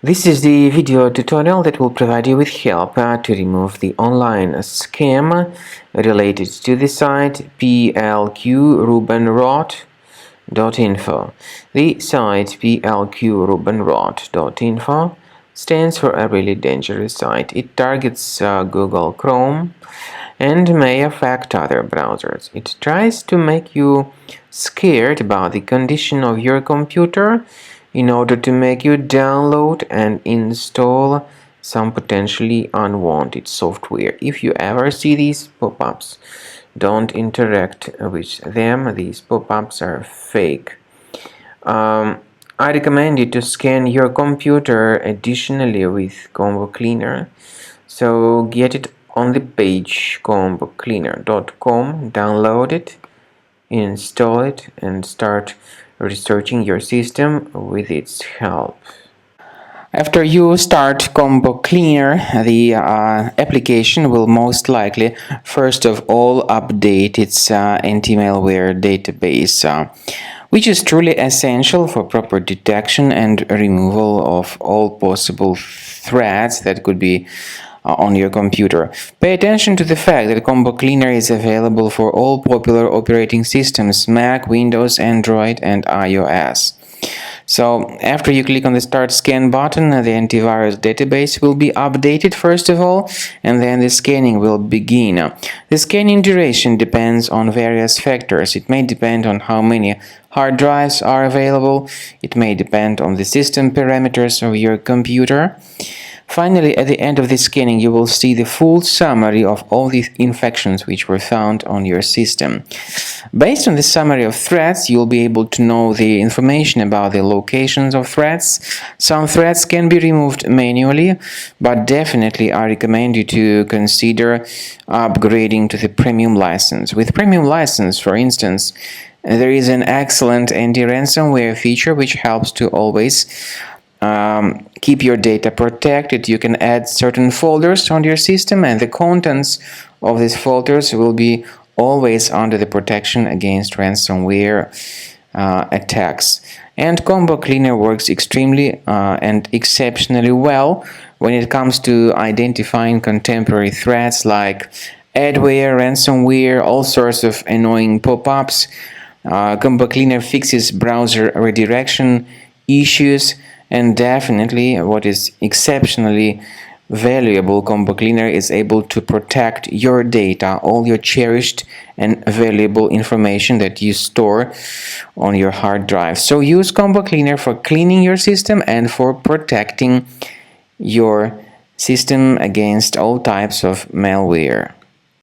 This is the video tutorial that will provide you with help to remove the online scam related to the site Plqrubenrot.info. The site Plqrubenrot.info stands for a really dangerous site. It targets Google Chrome and may affect other browsers. It tries to make you scared about the condition of your computer in order to make you download and install some potentially unwanted software. If you ever see these pop-ups, don't interact with them. These pop-ups are fake. I recommend you to scan your computer additionally with Combo Cleaner. So get it on the page Plqrubenrot.info, download it, install it, and start researching your system with its help. After you start Combo Cleaner, the application will most likely first of all update its anti-malware database, which is truly essential for proper detection and removal of all possible threats that could be on your computer. Pay attention to the fact that Combo Cleaner is available for all popular operating systems: Mac, Windows, Android, and iOS. So after you click on the Start Scan button, the antivirus database will be updated first of all, and then the scanning will begin. The scanning duration depends on various factors. It may depend on how many hard drives are available. It may depend on the system parameters of your computer. Finally, at the end of the scanning, you will see the full summary of all the infections which were found on your system. Based on the summary of threats, you'll be able to know the information about the locations of threats. Some threats can be removed manually, but definitely I recommend you to consider upgrading to the premium license. With premium license, for instance, there is an excellent anti-ransomware feature which helps to always keep your data protected. You can add certain folders on your system, and the contents of these folders will be always under the protection against ransomware attacks. And Combo Cleaner works extremely and exceptionally well when it comes to identifying contemporary threats like adware, ransomware, all sorts of annoying pop-ups. Combo Cleaner fixes browser redirection issues. And definitely, what is exceptionally valuable, Combo Cleaner is able to protect your data, all your cherished and valuable information that you store on your hard drive. So use Combo Cleaner for cleaning your system and for protecting your system against all types of malware.